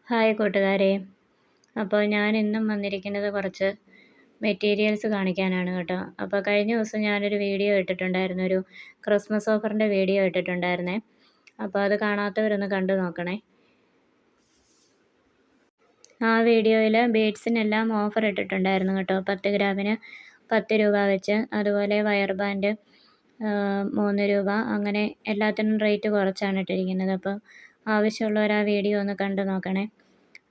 Hi കൂട്ടുകാരെ. അപ്പോൾ ഞാൻ ഇന്നും വന്നിരിക്കുന്നത് കുറച്ച് മെറ്റീരിയൽസ് കാണിക്കാനാണ് കേട്ടോ. അപ്പോൾ കഴിഞ്ഞ ദിവസം ഞാനൊരു വീഡിയോ ഇട്ടിട്ടുണ്ടായിരുന്നു. ഒരു ക്രിസ്മസ് ഓഫറിൻ്റെ വീഡിയോ ഇട്ടിട്ടുണ്ടായിരുന്നേ. അപ്പോൾ അത് കാണാത്തവരൊന്ന് കണ്ടു നോക്കണേ. ആ വീഡിയോയിൽ ബീഡ്സിനെല്ലാം ഓഫർ ഇട്ടിട്ടുണ്ടായിരുന്നു കേട്ടോ. 10 ഗ്രാമിന് 10 രൂപ വെച്ച്, അതുപോലെ വയർ ബാൻഡ് 3 രൂപ, അങ്ങനെ എല്ലാത്തിനും റേറ്റ് കുറച്ചാണ് ഇട്ടിരിക്കുന്നത്. അപ്പോൾ ആവശ്യമുള്ളവർ ആ വീഡിയോ ഒന്ന് കണ്ടു നോക്കണേ.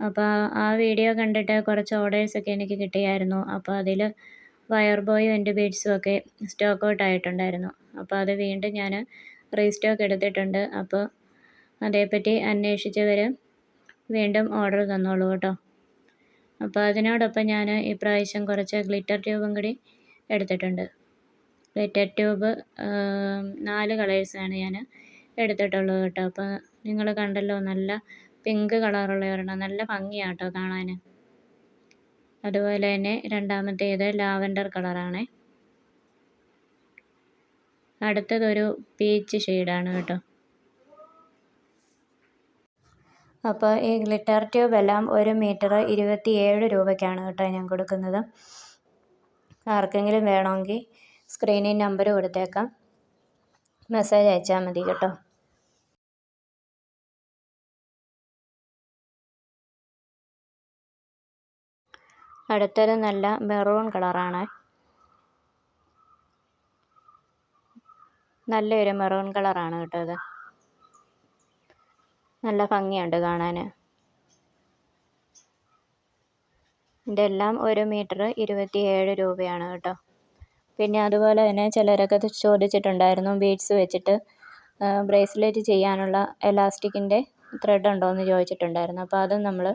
അപ്പോൾ ആ വീഡിയോ കണ്ടിട്ട് കുറച്ച് ഓർഡേഴ്സൊക്കെ എനിക്ക് കിട്ടിയായിരുന്നു. അപ്പോൾ അതിൽ വയർ ബോയും എൻ്റെ ബീഡ്സും ഒക്കെ സ്റ്റോക്ക് ഔട്ട് ആയിട്ടുണ്ടായിരുന്നു. അപ്പോൾ അത് വീണ്ടും ഞാൻ റീസ്റ്റോക്ക് എടുത്തിട്ടുണ്ട്. അപ്പോൾ അതേപ്പറ്റി അന്വേഷിച്ചവർ വീണ്ടും ഓർഡർ തന്നോളൂ കേട്ടോ. അപ്പോൾ അതിനോടൊപ്പം ഞാൻ ഇപ്രാവശ്യം കുറച്ച് ഗ്ലിറ്റർ ട്യൂബും കൂടി എടുത്തിട്ടുണ്ട്. ഗ്ലിറ്റർ ട്യൂബ് 4 കളേഴ്സാണ് ഞാൻ എടുത്തിട്ടുള്ളത് കേട്ടോ. അപ്പോൾ നിങ്ങൾ കണ്ടല്ലോ, നല്ല പിങ്ക് കളറുള്ള ഒരെണ്ണം, നല്ല ഭംഗിയാണ് കേട്ടോ കാണാൻ. അതുപോലെ തന്നെ രണ്ടാമത്തേത് ലാവൻഡർ കളറാണ്. അടുത്തതൊരു പീച്ച് ഷെയ്ഡാണ് കേട്ടോ. അപ്പോൾ ഈ ഗ്ലിറ്റർ ട്യൂബ് എല്ലാം 1 മീറ്റർ 27 രൂപയ്ക്കാണ് കേട്ടോ ഞാൻ കൊടുക്കുന്നത്. ആർക്കെങ്കിലും വേണമെങ്കിൽ സ്ക്രീനിൽ നമ്പർ കൊടുത്തേക്കാം, മെസ്സേജ് അയച്ചാൽ മതി കേട്ടോ. അടുത്തത് നല്ല മെറൂൺ കളറാണ്. നല്ലൊരു മെറൂൺ കളറാണ് കേട്ടോ ഇത്. നല്ല ഭംഗിയുണ്ട് കാണാൻ. ഇതെല്ലാം 1 മീറ്റർ 27 രൂപയാണ് കേട്ടോ. പിന്നെ അതുപോലെ തന്നെ ചിലരൊക്കെ ചോദിച്ചിട്ടുണ്ടായിരുന്നു, ബീഡ്സ് വെച്ചിട്ട് ബ്രേസ്ലെറ്റ് ചെയ്യാനുള്ള എലാസ്റ്റിക്കിൻ്റെ ത്രെഡ് ഉണ്ടോ എന്ന് ചോദിച്ചിട്ടുണ്ടായിരുന്നു. അപ്പോൾ അതും നമ്മൾ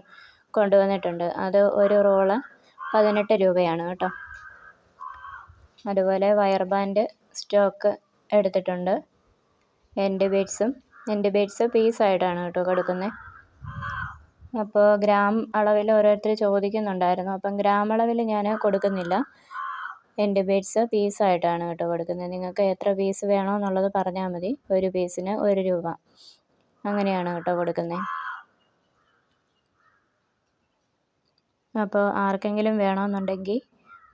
കൊണ്ടുവന്നിട്ടുണ്ട്. അത് ഒരു റോള് 18 രൂപയാണ് കേട്ടോ. അതുപോലെ വയർ ബാൻഡ് സ്റ്റോക്ക് എടുത്തിട്ടുണ്ട്. എൻ്റെ ബീഡ്സ് പീസായിട്ടാണ് കേട്ടോ കൊടുക്കുന്നത്. അപ്പോൾ ഗ്രാം അളവിൽ ഓരോരുത്തർ ചോദിക്കുന്നുണ്ടായിരുന്നു. അപ്പം ഗ്രാം അളവിൽ ഞാൻ കൊടുക്കുന്നില്ല. എൻ്റെ ബീഡ്സ് പീസായിട്ടാണ് കേട്ടോ കൊടുക്കുന്നത്. നിങ്ങൾക്ക് എത്ര പീസ് വേണോ എന്നുള്ളത് പറഞ്ഞാൽ മതി. ഒരു പീസിന് 1 രൂപ, അങ്ങനെയാണ് കേട്ടോ കൊടുക്കുന്നത്. അപ്പോൾ ആർക്കെങ്കിലും വേണമെന്നുണ്ടെങ്കിൽ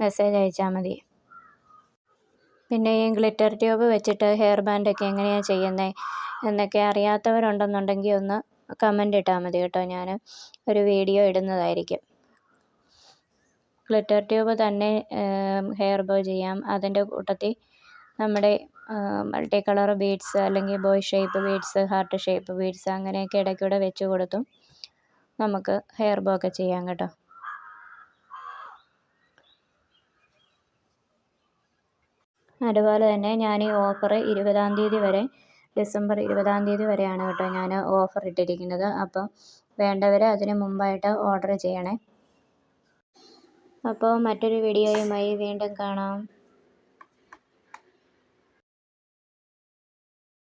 മെസ്സേജ് അയച്ചാൽ മതി. പിന്നെ ഈ ഗ്ലിറ്റർ ട്യൂബ് വെച്ചിട്ട് ഹെയർ ബാൻഡൊക്കെ എങ്ങനെയാണ് ചെയ്യുന്നത് എന്നൊക്കെ അറിയാത്തവരുണ്ടെന്നുണ്ടെങ്കിൽ ഒന്ന് കമൻ്റ് ഇട്ടാൽ മതി കേട്ടോ. ഞാൻ ഒരു വീഡിയോ ഇടുന്നതായിരിക്കും. ഗ്ലിറ്റർ ട്യൂബ് തന്നെ ഹെയർ ബോ ചെയ്യാം. അതിൻ്റെ കൂട്ടത്തിൽ നമ്മുടെ മൾട്ടി കളർ ബീഡ്സ്, അല്ലെങ്കിൽ boy shape beads, heart shape beads, അങ്ങനെയൊക്കെ ഇടയ്ക്കൂടെ വെച്ച് കൊടുത്തും നമുക്ക് ഹെയർ ബോ ഒക്കെ ചെയ്യാം കേട്ടോ. അതുപോലെ തന്നെ ഞാൻ ഈ ഓഫർ 20-ാം തീയതി വരെ, ഡിസംബർ 20-ാം തീയതി വരെയാണ് കേട്ടോ ഞാൻ ഓഫർ ഇട്ടിരിക്കുന്നത്. അപ്പോൾ വേണ്ടവർ അതിന് മുമ്പായിട്ട് ഓർഡർ ചെയ്യണേ. അപ്പോൾ മറ്റൊരു വീഡിയോയുമായി വീണ്ടും കാണാം.